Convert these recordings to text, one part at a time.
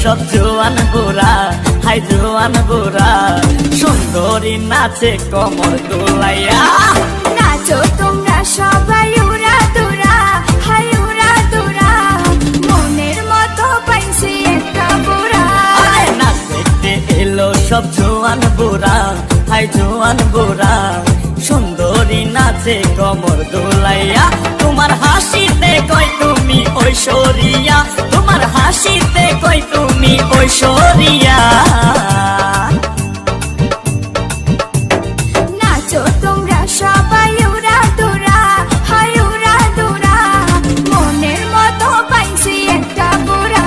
সব জোয়ান বুড়া, হাই জোয়ান বুড়া, সুন্দরী নাচে কমর দোলাইয়া। নাচো তোমরা সবাই উড়া দুরা, হাই উড়া দুরা, মনের মতো পাইছি একটা বুড়া। নাচ দেখতে এলো সব জোয়ান বুড়া, হাই জোয়ান বুড়া, সুন্দরী নাচে কমর দোলাইয়া। তোমার হাসিতে কই তুমি ঐশ্বরিয়া, তোমার হাসিতে কই তুমি ঐশ্বরিয়া। নাচো তোমরা সবাই উড়া দুরা, হাই উড়া দুরা, মনের মতো পাইছি একটা বুড়া।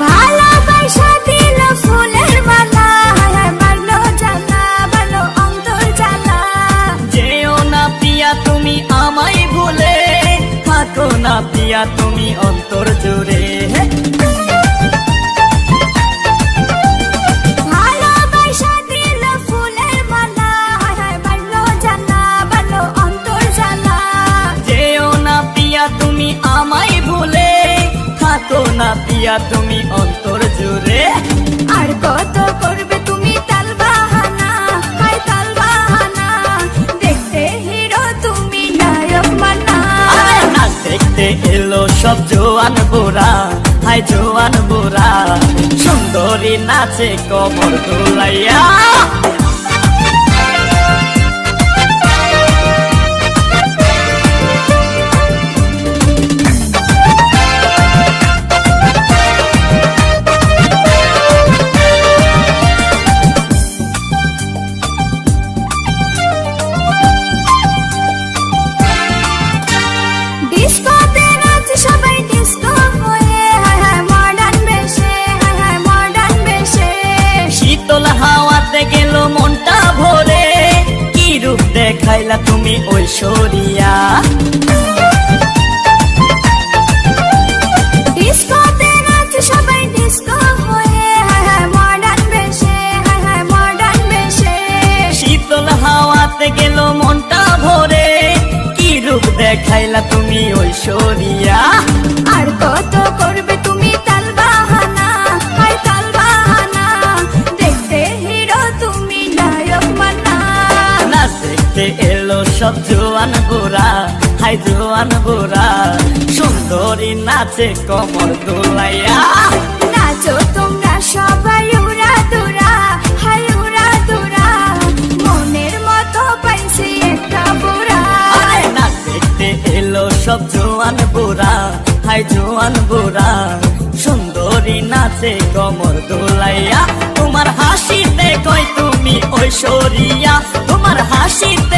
ভালোবাসা দিল ফুলের মালা, মারলো জ্বালা, ভালো অন্তর জ্বালা। যেও না পিয়া তুমি আমায় ভুলে, থাকো না পিয়া তুমি অন্তর জুড়ে। ভালোবাসা দিল ফুলের মালা, মারলো জ্বালা, ভালো অন্তর জ্বালা। যেও না পিয়া তুমি আমায় ভুলে, থাকো না পিয়া তুমি অন্তর জুড়ে। আর কত করবে তুমি তাল বাহানা, হাই তাল বাহানা, দেখতে হিরো তুমি নায়ক মানা। নাচ দেখতে এলো সব জোয়ান বুড়া, হাই জোয়ান বুড়া, সুন্দরী নাচে কমর দোলাইয়া। ডিস্কোতে নাচে সবাই ডিস্কো হয়ে, মডার্ন বেশে, মডার্ন বেশে। শীতল হাওয়াতে গেল মনটা ভরে, কি রূপ দেখাইলা তুমি ঐশ্বরিয়া। ডিস্কোতে নাচে সবাই ডিস্কো হয়ে, মডার্ন বেশে, মডার্ন বেশে। শীতল হাওয়াতে গেল মনটা ভরে, কি রূপ দেখাইলা তুমি ঐশ্বরিয়া। আর কত করবে তুমি তাল বাহানা, হাই তাল বাহানা, দেখতে হিরো তুমি নায়ক মানা। নাচ দেখতে এলো সব জোয়ান বুড়া, হাই জোয়ান বুড়া, সুন্দরী নাচে কমর দোলাইয়া। নাচো তোমরা সবাই উড়া দুরা, হাই উড়া দুরা, মনের মতো পাইছি একটা বুড়া। নাচ দেখতে এলো সব জোয়ান বুড়া, হাই জোয়ান বুড়া, সুন্দরী নাচে কমর দোলাইয়া। তোমার হাসিতে কই তুমি ঐশ্বরিয়া, তোমার হাসিতে